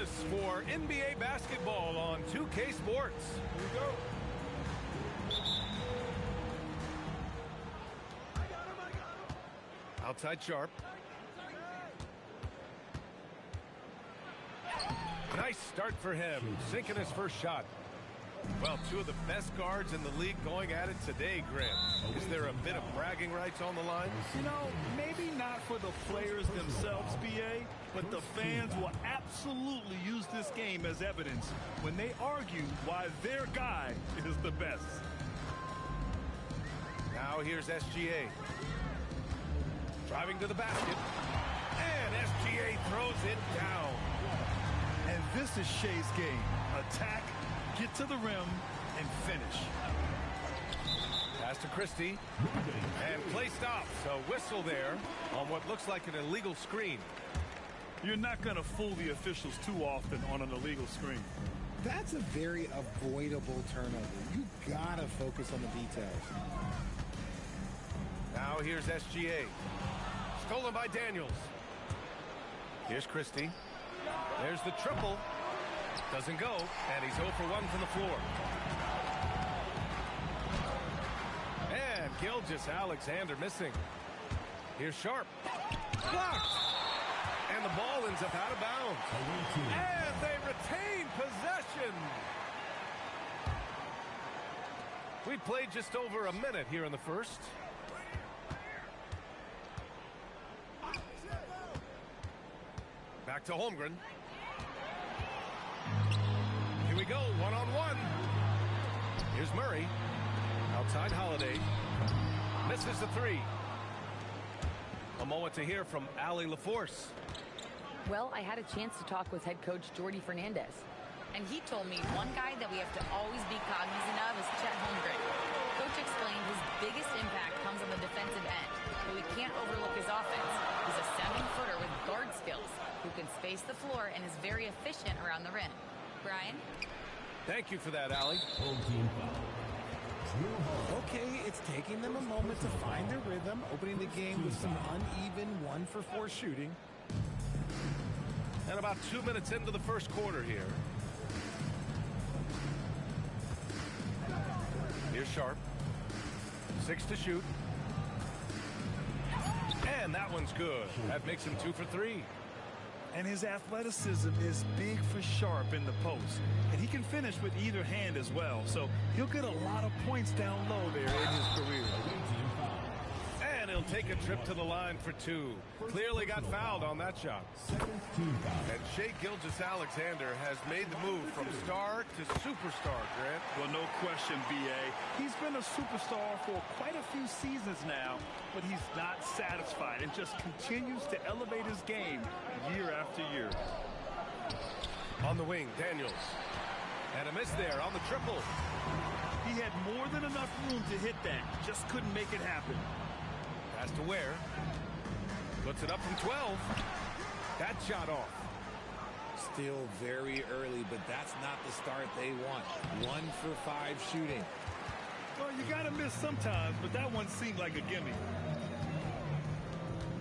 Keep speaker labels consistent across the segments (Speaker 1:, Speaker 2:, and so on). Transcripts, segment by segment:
Speaker 1: Analysis for NBA basketball on 2K Sports. Here we go. Outside Sharp. Nice start for him, sinking his first shot. Well, two of the best guards in the league going at it today, Grant. Is there a bit of bragging rights on the line?
Speaker 2: You know, maybe not for the players themselves, BA, but the fans will absolutely use this game as evidence when they argue why their guy is the best.
Speaker 1: Now here's SGA. Driving to the basket. And SGA throws it down.
Speaker 2: And this is Shea's game. Attack, get to the rim, and finish.
Speaker 1: Pass to Christie. And play stops. A whistle there on what looks like an illegal screen.
Speaker 2: You're not going to fool the officials too often on an illegal screen.
Speaker 3: That's a very avoidable turnover. You got to focus on the details.
Speaker 1: Now here's SGA. Stolen by Daniels. Here's Christie. There's the triple. Doesn't go, and he's 0 for 1 from the floor. And Gilgeous-Alexander missing. Here's Sharp. Blocked. And the ball ends up out of bounds. And they retain possession. We played just over a minute here in the first. Back to Holmgren. Here we go, one-on-one. Here's Murray. Outside Holiday. Misses the three. A moment to hear from Allie LaForce.
Speaker 4: Well, I had a chance to talk with head coach Jordi Fernandez. And he told me one guy that we have to always be cognizant of is Chet Holmgren. Coach explained his biggest impact comes on the defensive end, but we can't overlook his offense. He's a 7-footer with guard skills who can space the floor and is very efficient around the rim. Brian?
Speaker 1: Thank you for that, Allie.
Speaker 3: Okay, it's taking them a moment to find their rhythm, opening the game with some uneven 1-for-4 shooting.
Speaker 1: And about 2 minutes into the first quarter here. Here's Sharp. 6 to shoot. And that one's good. That makes him 2 for 3.
Speaker 2: And his athleticism is big for Sharp in the post. And he can finish with either hand as well. So he'll get a lot of points down low there in his career.
Speaker 1: And he'll take a trip to the line for 2. Clearly got fouled on that shot. And Shai Gilgeous-Alexander has made the move from star to superstar, Grant.
Speaker 2: Well, no question, B.A. He's been a superstar for quite a few seasons now, but he's not satisfied and just continues to elevate his game year after year.
Speaker 1: On the wing, Daniels. And a miss there on the triple.
Speaker 2: He had more than enough room to hit that, just couldn't make it happen.
Speaker 1: Pass to Ware. Puts it up from 12. That shot off.
Speaker 3: Still very early, but that's not the start they want. 1 for 5 shooting.
Speaker 2: Well, you got to miss sometimes, but that one seemed like a gimme.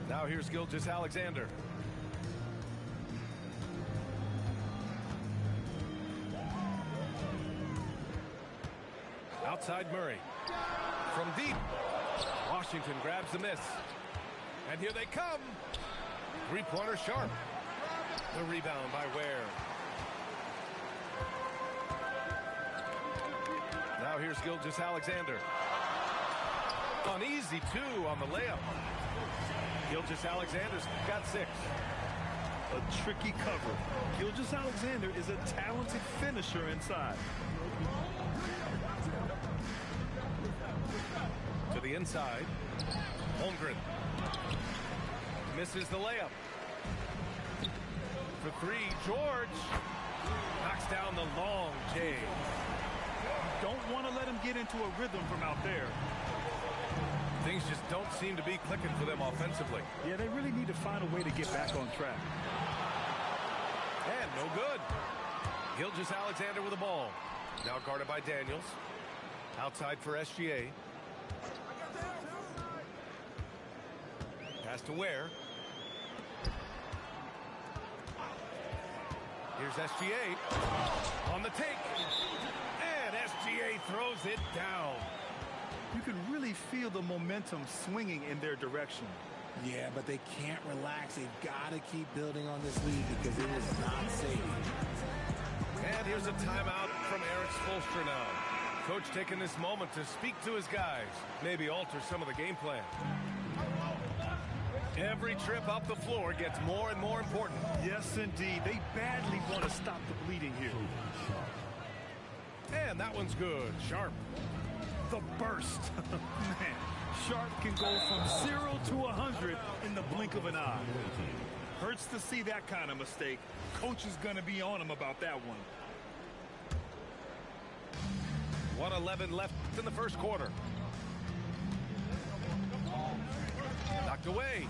Speaker 1: Now here's Gilgeous-Alexander. Outside Murray. From deep. Washington grabs the miss. And here they come. Three-pointer Sharp. The rebound by Ware. Now here's Gilgeous-Alexander. An easy 2 on the layup. Gilgeous-Alexander's got 6.
Speaker 2: A tricky cover. Gilgeous-Alexander is a talented finisher inside.
Speaker 1: To the inside. Holmgren. Misses the layup. For 3, George. Knocks down the long J.
Speaker 2: Don't want to let him get into a rhythm from out there.
Speaker 1: Things just don't seem to be clicking for them offensively.
Speaker 2: Yeah, they really need to find a way to get back on track.
Speaker 1: And no good. Gilgeous-Alexander with the ball. Now guarded by Daniels. Outside for SGA. Pass to Ware. Here's SGA on the take. And SGA throws it down.
Speaker 2: You can really feel the momentum swinging in their direction.
Speaker 3: Yeah, but they can't relax. They've got to keep building on this lead because it is not safe.
Speaker 1: And here's a timeout from Eric Spoelstra now. Coach taking this moment to speak to his guys. Maybe alter some of the game plan. Every trip up the floor gets more and more important.
Speaker 2: Yes, indeed. They badly want to stop the bleeding here.
Speaker 1: And that one's good. Sharp.
Speaker 2: The burst. Man, Sharp can go from 0 to 100 in the blink of an eye. Hurts to see that kind of mistake. Coach is going to be on him about that one.
Speaker 1: 1:11 left in the first quarter. Knocked away.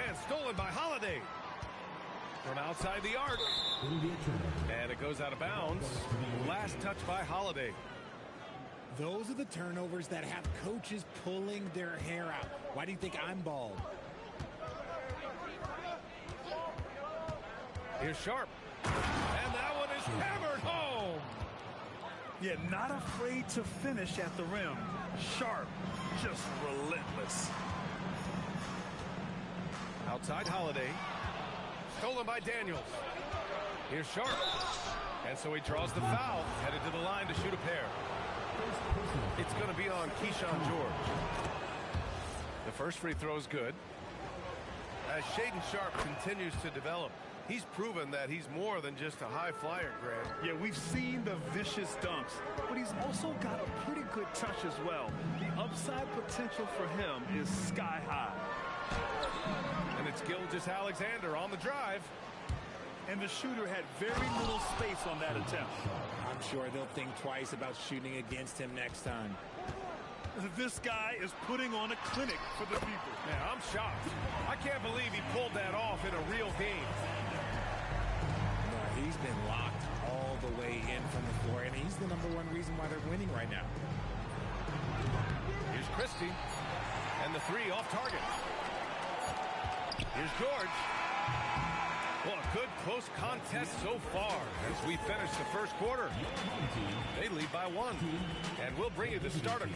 Speaker 1: And stolen by Holiday. From outside the arc. And it goes out of bounds. Last touch by Holiday.
Speaker 3: Those are the turnovers that have coaches pulling their hair out. Why do you think I'm bald?
Speaker 1: Here's Sharp. And that one is hammered home.
Speaker 2: Yeah, not afraid to finish at the rim. Sharp, just relentless.
Speaker 1: Outside Holiday. Stolen by Daniels. Here's Sharp. And so he draws the foul. Headed to the line to shoot a pair. It's going to be on Keyshawn George. The first free throw is good. As Shaedon Sharp continues to develop, he's proven that he's more than just a high flyer, Grant.
Speaker 2: Yeah, we've seen the vicious dunks, but he's also got a pretty good touch as well. The upside potential for him is sky high.
Speaker 1: And it's Gilgeous-Alexander on the drive.
Speaker 2: And the shooter had very little space on that attempt.
Speaker 3: I'm sure they'll think twice about shooting against him next time.
Speaker 2: This guy is putting on a clinic for the people.
Speaker 1: Man, I'm shocked. I can't believe he pulled that off in a real game.
Speaker 3: No, he's been locked all the way in from the floor, and he's the #1 reason why they're winning right now.
Speaker 1: Here's Christie. And the three off target. Here's George. Well, a good close contest so far as we finish the first quarter. They lead by 1. And we'll bring you the starter.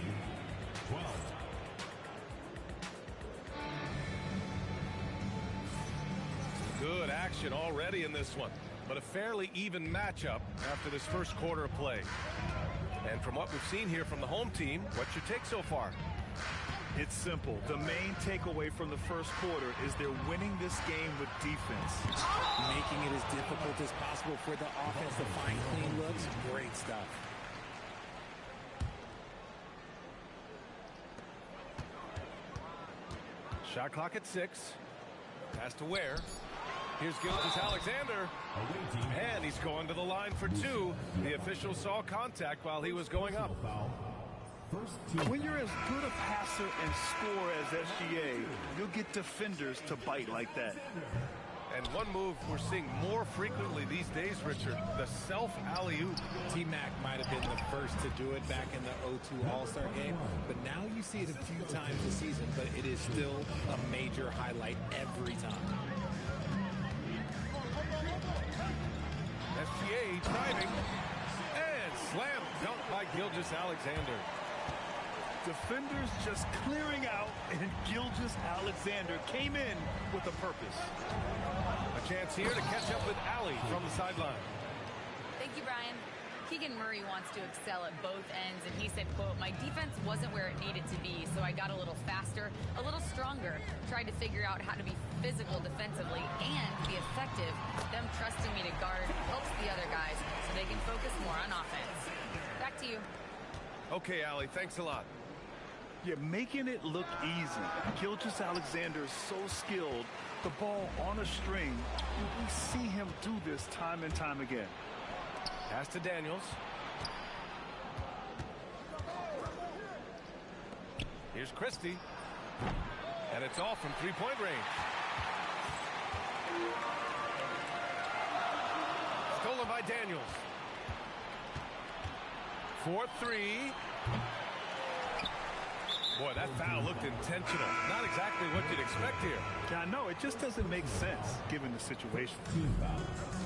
Speaker 1: Good action already in this one, but a fairly even matchup after this first quarter of play. And from what we've seen here from the home team, what's your take so far?
Speaker 2: It's simple. The main takeaway from the first quarter is they're winning this game with defense.
Speaker 3: Making it as difficult as possible for the offense to find clean looks. Great stuff.
Speaker 1: Shot clock at 6. Pass to Ware. Here's Gilgeous-Alexander. And he's going to the line for 2. The official saw contact while he was going up.
Speaker 2: When you're as good a passer and scorer as SGA, you'll get defenders to bite like that.
Speaker 1: And one move we're seeing more frequently these days, Richard, the self-alley-oop.
Speaker 3: T-Mac might have been the first to do it back in the 0-2 All-Star game, but now you see it a few times this season, but it is still a major highlight every time.
Speaker 1: SGA driving and slam dunk by Gilgeous-Alexander.
Speaker 2: Defenders just clearing out, and Gilgeous-Alexander came in with a purpose.
Speaker 1: A chance here to catch up with Allie from the sideline.
Speaker 4: Thank you, Brian. Keegan Murray wants to excel at both ends, and he said, quote, "My defense wasn't where it needed to be, so I got a little faster, a little stronger, tried to figure out how to be physical defensively and be effective. Them trusting me to guard helps the other guys so they can focus more on offense." Back to you.
Speaker 1: Okay, Allie, thanks a lot.
Speaker 2: Yeah, making it look easy. Gilgeous-Alexander is so skilled. The ball on a string. We see him do this time and time again.
Speaker 1: Pass to Daniels. Here's Christie. And it's off from three-point range. Stolen by Daniels. 4-3. Boy, that foul looked intentional. Not exactly what you'd expect here.
Speaker 2: Yeah, I know. It just doesn't make sense given the situation.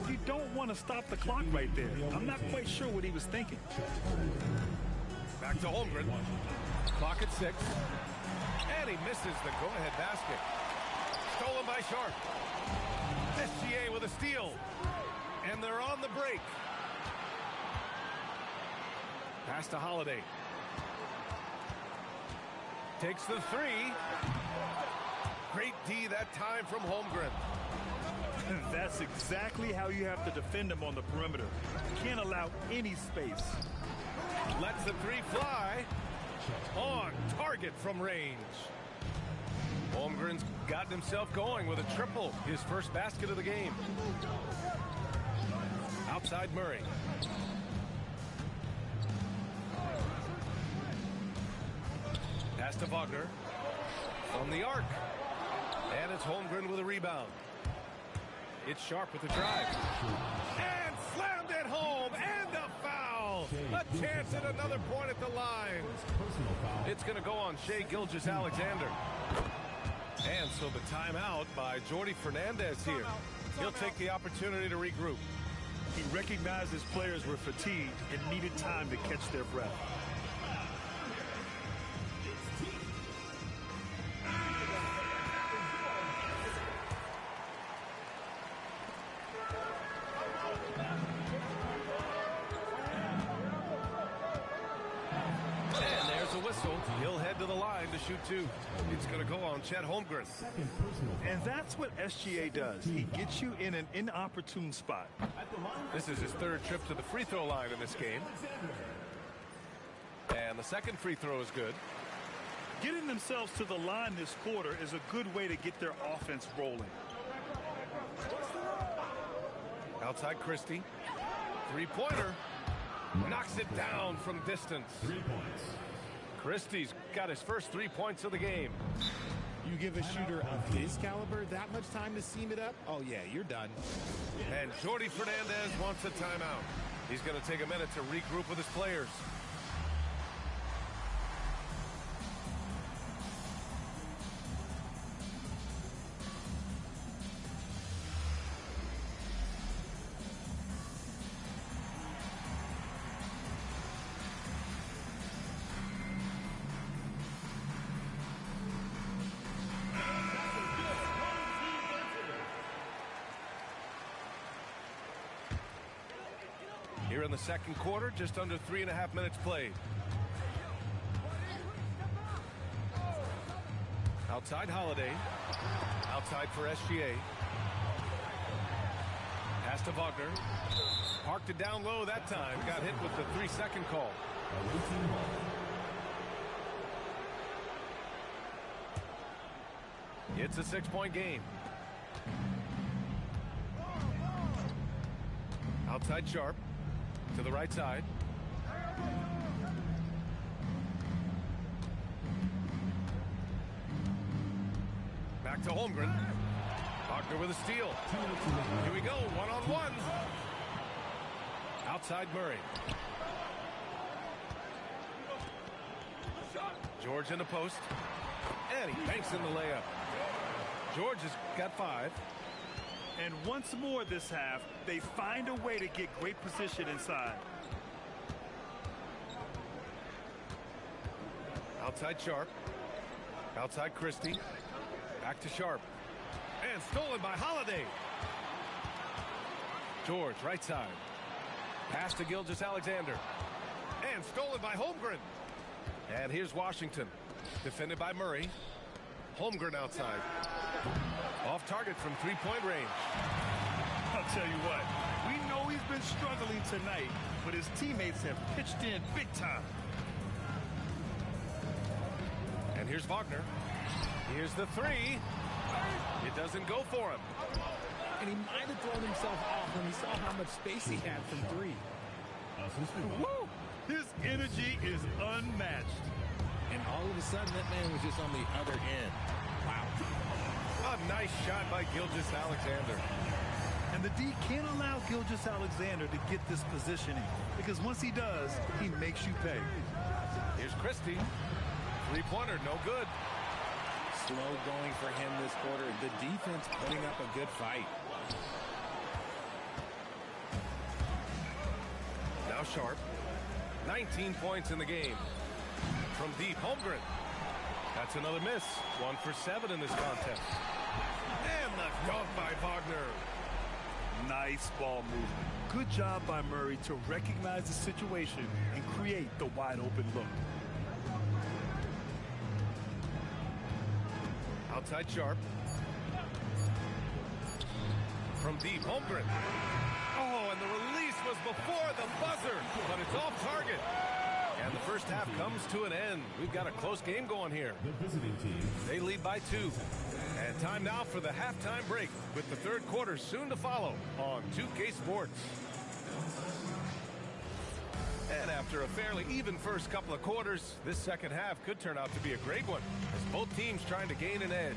Speaker 2: You don't want to stop the clock right there. I'm not quite sure what he was thinking.
Speaker 1: Back to Holmgren. Clock at 6. And he misses the go-ahead basket. Stolen by Sharp. SGA with a steal. And they're on the break. Pass to Holiday. Takes the 3. Great D that time from Holmgren.
Speaker 2: That's exactly how you have to defend him on the perimeter. You can't allow any space.
Speaker 1: Lets the 3 fly. On target from range. Holmgren's gotten himself going with a triple. His first basket of the game. Outside Murray. Pass to Wagner. From the arc. And it's Holmgren with a rebound. It's Sharp with the drive. And slammed it home. And a foul. A chance at another point at the line. It's going to go on Shai Gilgeous-Alexander. And so the timeout by Jordi Fernandez here. He'll take the opportunity to regroup.
Speaker 2: He recognized his players were fatigued and needed time to catch their breath.
Speaker 1: He'll head to the line to shoot 2. It's going to go on Chet Holmgren.
Speaker 2: And that's what SGA does. He gets you in an inopportune spot.
Speaker 1: This is his 3rd trip to the free throw line in this game. And the second free throw is good.
Speaker 2: Getting themselves to the line this quarter is a good way to get their offense rolling.
Speaker 1: Outside Christie. 3-pointer. Knocks it down from distance.
Speaker 5: 3 points.
Speaker 1: Christie's got his first 3 points of the game.
Speaker 3: You give a shooter of his caliber that much time to seam it up? Oh, yeah, you're done.
Speaker 1: And Jordi Fernandez wants a timeout. He's going to take a minute to regroup with his players. Here in the second quarter, just under 3.5 minutes played. Outside Holiday. Outside for SGA. Pass to Wagner. Parked it down low that time. Got hit with the 3-second call. It's a 6-point game. Outside Sharp. To the right side. Back to Holmgren. Wagner with a steal. Here we go, one-on-one. Outside Murray. George in the post. And he banks in the layup. George has got 5.
Speaker 2: And once more this half, they find a way to get great position inside.
Speaker 1: Outside Sharp. Outside Christie. Back to Sharp. And stolen by Holiday. George, right side. Pass to Gilgeous-Alexander. And stolen by Holmgren. And here's Washington. Defended by Murray. Holmgren outside. Off target from 3-point range.
Speaker 2: I'll tell you what, we know he's been struggling tonight, but his teammates have pitched in big time.
Speaker 1: And here's Wagner. Here's the 3. It doesn't go for him.
Speaker 3: And he might have thrown himself off when he saw how much space he had from 3.
Speaker 2: Woo! His energy is unmatched.
Speaker 3: And all of a sudden, that man was just on the other end. Wow.
Speaker 1: A nice shot by Gilgeous-Alexander.
Speaker 2: And the D can't allow Gilgeous-Alexander to get this positioning, because once he does, he makes you pay.
Speaker 1: Here's Christie. Three-pointer, no good.
Speaker 3: Slow going for him this quarter. The defense putting up a good fight.
Speaker 1: Now Sharp. 19 points in the game. From deep, Holmgren. That's another miss. 1 for 7 in this contest. And the dunk by Wagner.
Speaker 2: Nice ball movement. Good job by Murray to recognize the situation and create the wide open look.
Speaker 1: Outside Sharp. From deep, Holmgren. Oh, and the release was before the buzzer, but it's off target. And the first half comes to an end. We've got a close game going here.
Speaker 5: The visiting team.
Speaker 1: They lead by 2. And time now for the halftime break, with the third quarter soon to follow on 2K Sports. And after a fairly even first couple of quarters, this second half could turn out to be a great one, as both teams trying to gain an edge.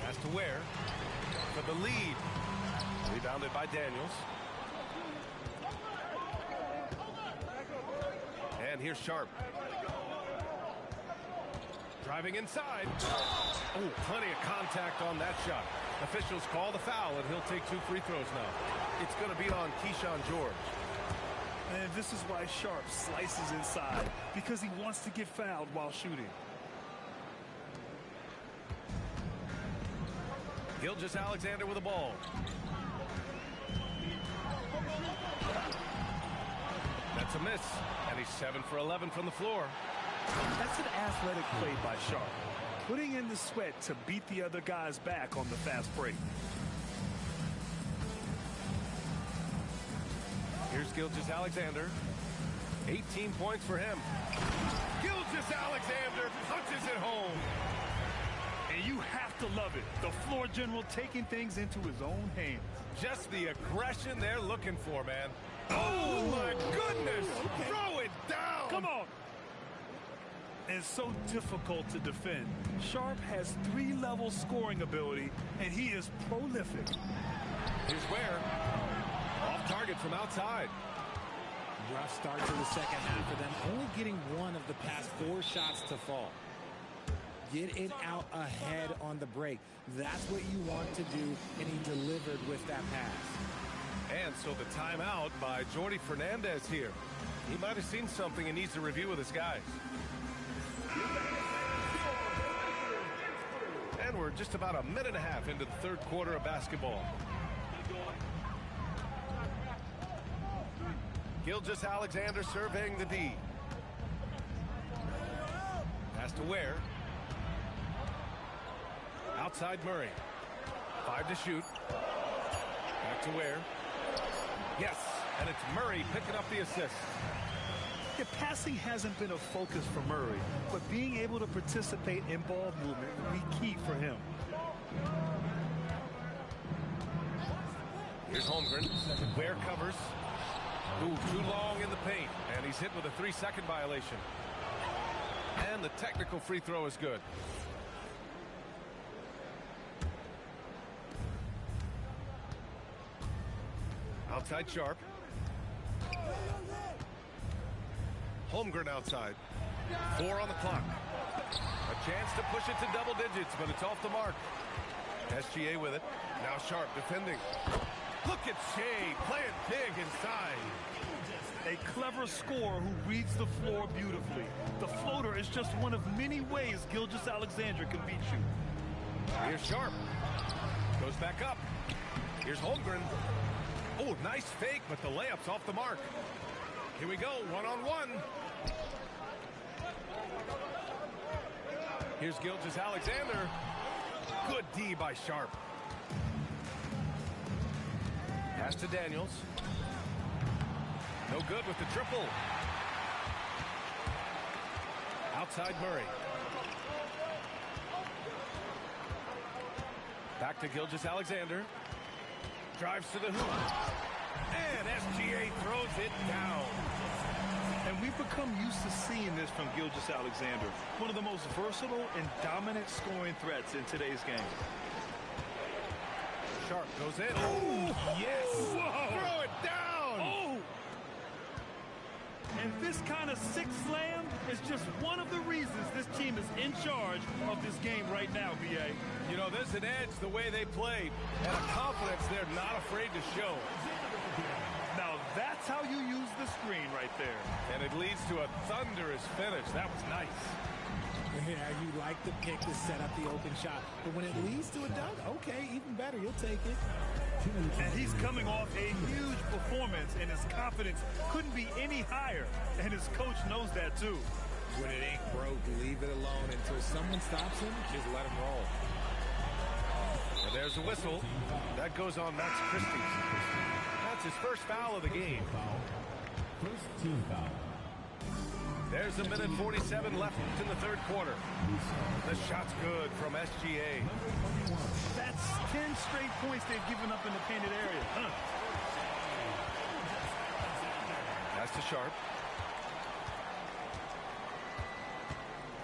Speaker 1: Has to Ware for the lead. Rebounded by Daniels. And here's Sharp. Driving inside. Oh, plenty of contact on that shot. Officials call the foul, and he'll take 2 free throws now. It's going to be on Keyshawn George.
Speaker 2: And this is why Sharp slices inside, because he wants to get fouled while shooting.
Speaker 1: Gilgeous-Alexander with the ball. That's a miss, and he's 7 for 11 from the floor.
Speaker 2: That's an athletic play by Sharp, putting in the sweat to beat the other guys back on the fast break.
Speaker 1: Here's Gilgeous-Alexander. 18 points for him. Gilgeous-Alexander punches it home.
Speaker 2: And you have to love it. The floor general taking things into his own hands.
Speaker 1: Just the aggression they're looking for, man. Oh, my goodness. Throw it down.
Speaker 2: Come on. And so difficult to defend. Sharp has 3-level scoring ability, and he is prolific.
Speaker 1: Here's Ware. Off target from outside.
Speaker 3: Rough start to the second half for them. Only getting 1 of the past 4 shots to fall. Get it out ahead on the break. That's what you want to do, and he delivered with that pass.
Speaker 1: And so the timeout by Jordy Fernandez here. He might have seen something and needs to review with his guys. And we're just about a minute and a half into the third quarter of basketball. Gilgeous-Alexander surveying the D. Pass to Ware. Outside Murray. 5 to shoot. Back to Ware. Yes, and it's Murray picking up the assist.
Speaker 2: Yeah, passing hasn't been a focus for Murray, but being able to participate in ball movement will be key for him.
Speaker 1: Here's Holmgren. Ware covers. Ooh, too long in the paint, and he's hit with a 3-second violation. And the technical free throw is good. Outside Sharp. Holmgren outside. 4 on the clock. A chance to push it to double digits, but it's off the mark. SGA with it. Now Sharp defending. Look at Shea playing big inside.
Speaker 2: A clever scorer who reads the floor beautifully. The floater is just one of many ways Gilgeous-Alexander can beat you.
Speaker 1: Here's Sharp. Goes back up. Here's Holmgren. Oh, nice fake, but the layup's off the mark. Here we go, 1-on-1. Here's Gilgeous-Alexander. Good D by Sharp. Pass to Daniels. No good with the triple. Outside Murray. Back to Gilgeous-Alexander. Drives to the hoop. And SGA throws it down.
Speaker 2: And we've become used to seeing this from Gilgeous-Alexander, one of the most versatile and dominant scoring threats in today's game.
Speaker 1: Sharp goes in. Oh, yes.
Speaker 2: Whoa.
Speaker 1: Throw it down.
Speaker 2: Oh. And this kind And a sixth slam is just one of the reasons this team is in charge of this game right now, B.A.
Speaker 1: You know, there's an edge the way they play and a confidence they're not afraid to show.
Speaker 2: Now, that's how you use the screen right there.
Speaker 1: And it leads to a thunderous finish. That was nice.
Speaker 3: Yeah, you like the pick to set up the open shot. But when it leads to a dunk, okay, even better. You'll take it.
Speaker 2: And he's coming off a huge performance, and his confidence couldn't be any higher. And his coach knows that, too.
Speaker 3: When it ain't broke, leave it alone. Until someone stops him, just let him roll.
Speaker 1: And there's a whistle. That goes on Max Christie. That's his first foul of the game.
Speaker 5: First team foul.
Speaker 1: There's a minute 47 left in the third quarter. The shot's good from SGA.
Speaker 2: That's 10 straight points they've given up in the painted area.
Speaker 1: Pass to Sharp.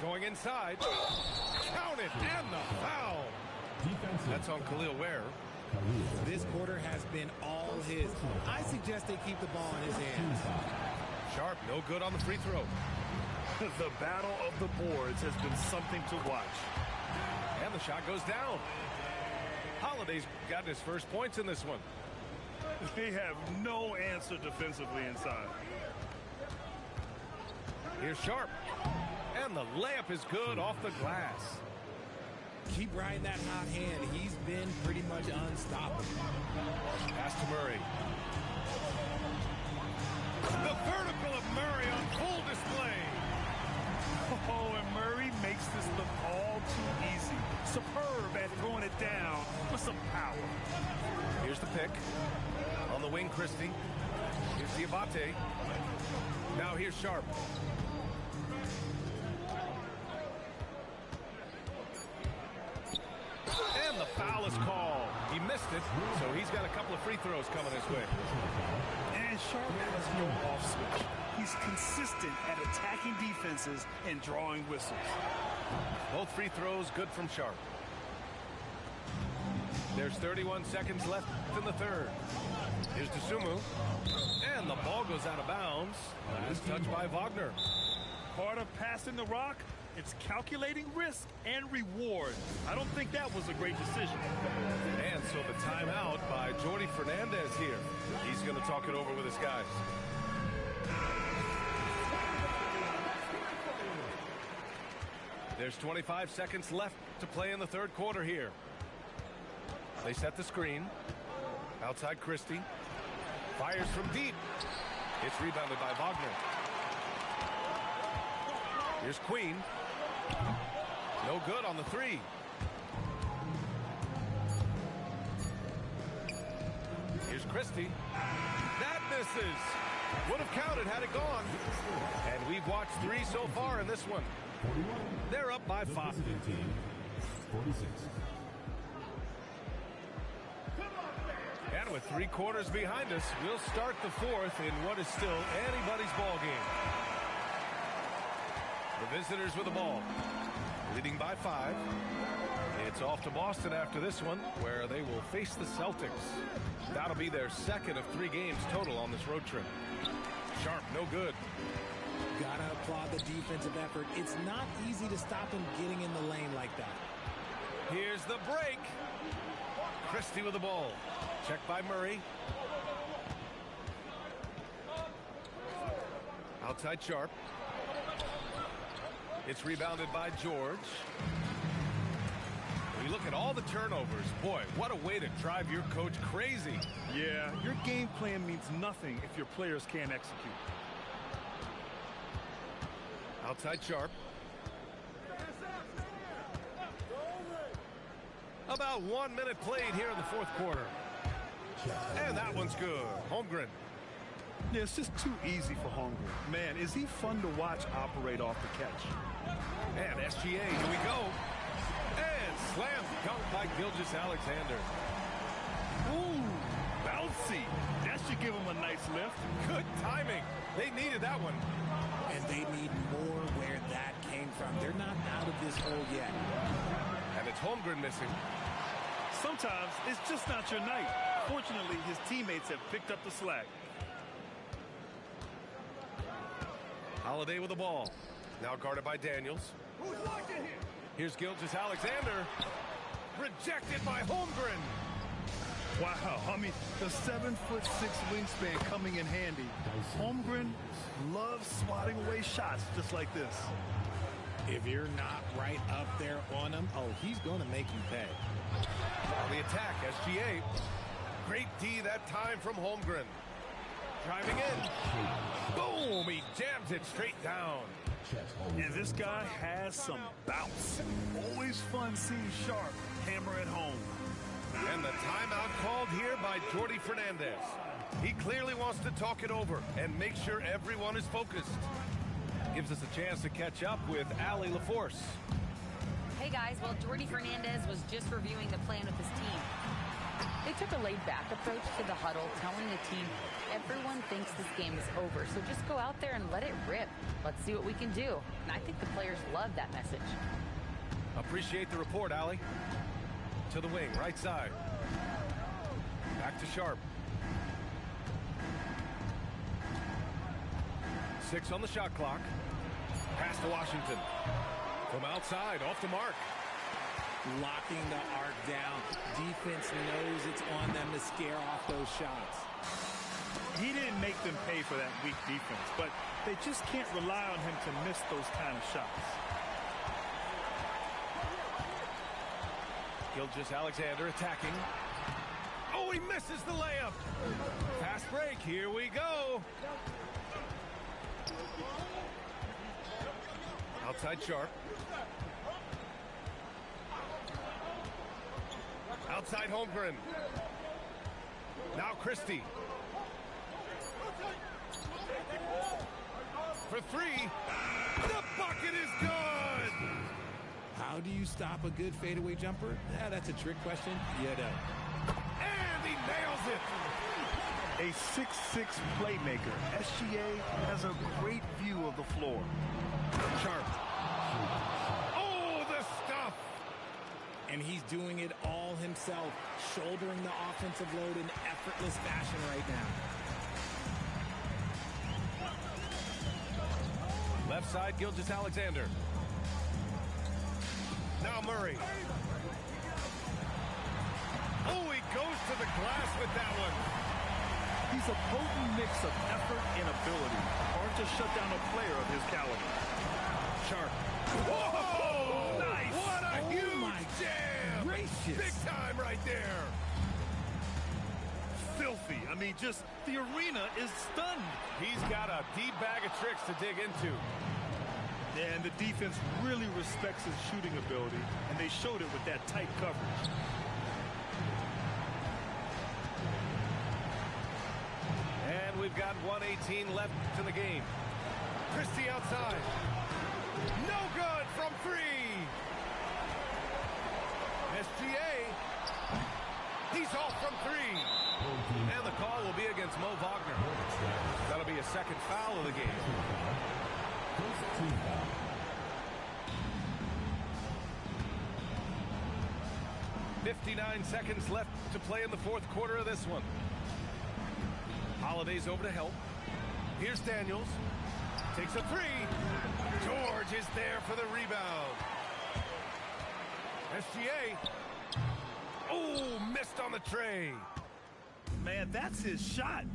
Speaker 1: Going inside. Count it, and the foul. That's on Khalil Ware.
Speaker 3: This quarter has been all his. I suggest they keep the ball in his hands.
Speaker 1: Sharp, no good on the free throw.
Speaker 2: The battle of the boards has been something to watch.
Speaker 1: And the shot goes down. Holiday's gotten his first points in this one.
Speaker 2: They have no answer defensively inside.
Speaker 1: Here's Sharp. And the layup is good off the glass.
Speaker 3: Keep riding that hot hand. He's been pretty much unstoppable.
Speaker 1: Pass to Murray. The vertical of Murray on full display.
Speaker 2: Oh, and Murray makes this look all too easy. Superb at throwing it down with some power.
Speaker 1: Here's the pick. On the wing, Christie. Here's Diabate. Now here's Sharp. And the foul is called. He missed it, so he's got a couple of free throws coming his way.
Speaker 2: And Sharp has no off switch. He's consistent at attacking defenses and drawing whistles.
Speaker 1: Both free throws good from Sharp. There's 31 seconds left in the third. Here's DeSumo. And the ball goes out of bounds. Last touch by Wagner.
Speaker 2: Part of passing the rock, it's calculating risk and reward. I don't think that was a great decision.
Speaker 1: And so the timeout by Jordy Fernandez here. He's going to talk it over with his guys. There's 25 seconds left to play in the third quarter here. They set the screen. Outside Christie. Fires from deep. It's rebounded by Wagner. Here's Queen. No good on the three. Here's Christie. That misses. Would have counted had it gone. And we've watched three so far in this one. They're up by 5.
Speaker 5: 46.
Speaker 1: And with 3 quarters behind us, we'll start the fourth in what is still anybody's ball game. The visitors with the ball, leading by 5. It's off to Boston after this one, where they will face the Celtics. That'll be their second of 3 games total on this road trip. Sharp, no good.
Speaker 3: Gotta applaud the defensive effort. It's not easy to stop him getting in the lane like that.
Speaker 1: Here's the break. Christie with the ball. Checked by Murray. Outside Sharp. It's rebounded by George. When you look at all the turnovers, boy, what a way to drive your coach crazy.
Speaker 2: Yeah, your game plan means nothing if your players can't execute.
Speaker 1: Outside Sharp. About 1 minute played here in the fourth quarter. And that one's good. Holmgren.
Speaker 2: Yeah, it's just too easy for Holmgren. Man, is he fun to watch operate off the catch.
Speaker 1: And SGA, here we go. And slam dunk by Gilgeous-Alexander.
Speaker 2: Ooh, bouncy. That should give him a nice lift.
Speaker 1: Good timing. They needed that one.
Speaker 3: And they need more where that came from. They're not out of this hole yet.
Speaker 1: And it's Holmgren missing.
Speaker 2: Sometimes it's just not your night. Fortunately, his teammates have picked up the slack.
Speaker 1: Holiday with the ball. Now guarded by Daniels. Here's Gilgeous-Alexander. Rejected by Holmgren.
Speaker 2: Wow, I mean, the 7'6" wingspan coming in handy. Holmgren loves swatting away shots just like this.
Speaker 3: If you're not right up there on him, oh, he's going to make you pay.
Speaker 1: On the attack, SGA. Great D that time from Holmgren. Driving in. Boom! He jams it straight down.
Speaker 2: And this guy has some bounce. Always fun seeing Sharp hammer it home.
Speaker 1: And the timeout called here by Jordy Fernandez. He clearly wants to talk it over and make sure everyone is focused. Gives us a chance to catch up with Allie LaForce.
Speaker 4: Hey guys, well, Jordy Fernandez was just reviewing the plan with his team. They took a laid-back approach to the huddle, telling the team, everyone thinks this game is over, so just go out there and let it rip. Let's see what we can do. And I think the players love that message.
Speaker 1: Appreciate the report, Allie. To the wing, right side. Back to Sharp. 6 on the shot clock. Pass to Washington. From outside, off the mark.
Speaker 3: Locking the arc down. Defense knows it's on them to scare off those shots.
Speaker 2: He didn't make them pay for that weak defense, but they just can't rely on him to miss those kind of shots.
Speaker 1: Gilgeous-Alexander attacking. Oh, he misses the layup. Fast break, here we go. Outside Sharp. Outside Holmgren. Now Christie. For 3. The bucket is good.
Speaker 3: How do you stop a good fadeaway jumper? Yeah, that's a trick question. You know.
Speaker 1: And he nails it.
Speaker 2: A 6'6" playmaker. SGA has a great view of the floor.
Speaker 1: Sharp. Oh, the stuff.
Speaker 3: And he's doing it all himself, shouldering the offensive load in effortless fashion right now.
Speaker 1: Left side, Gilgeous-Alexander. Now Murray. Oh, he goes to the glass with that one.
Speaker 2: He's a potent mix of effort and ability. Hard to shut down a player of his caliber.
Speaker 1: Sharp. Whoa! Nice! What a huge jam!
Speaker 3: Gracious.
Speaker 1: Big time right there.
Speaker 2: Filthy. I mean, just the arena is stunned.
Speaker 1: He's got a deep bag of tricks to dig into.
Speaker 2: And the defense really respects his shooting ability, and they showed it with that tight coverage.
Speaker 1: And we've got 1:18 left in the game. Christie outside. No good from 3. SGA. He's off from 3. And the call will be against Mo Wagner. That'll be a second foul of the game. 59 seconds left to play in the fourth quarter of this one. Holiday's over to help. Here's Daniels. Takes a 3. George is there for the rebound. SGA. Oh, missed on the tray.
Speaker 2: Man, that's his shot.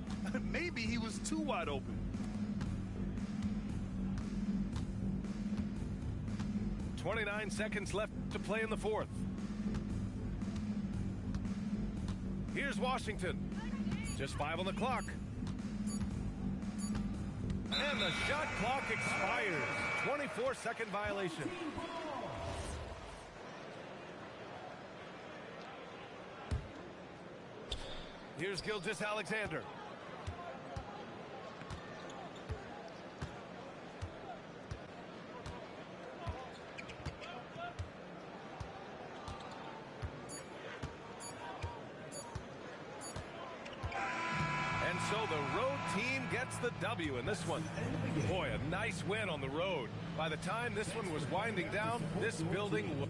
Speaker 2: Maybe he was too wide open.
Speaker 1: .29 seconds left to play in the fourth. Here's Washington. Just 5 on the clock. And the shot clock expires. 24-second violation. Here's Gilgeous-Alexander. And so the road team gets the W in this one. Boy, a nice win on the road. By the time this one was winding down, this building was...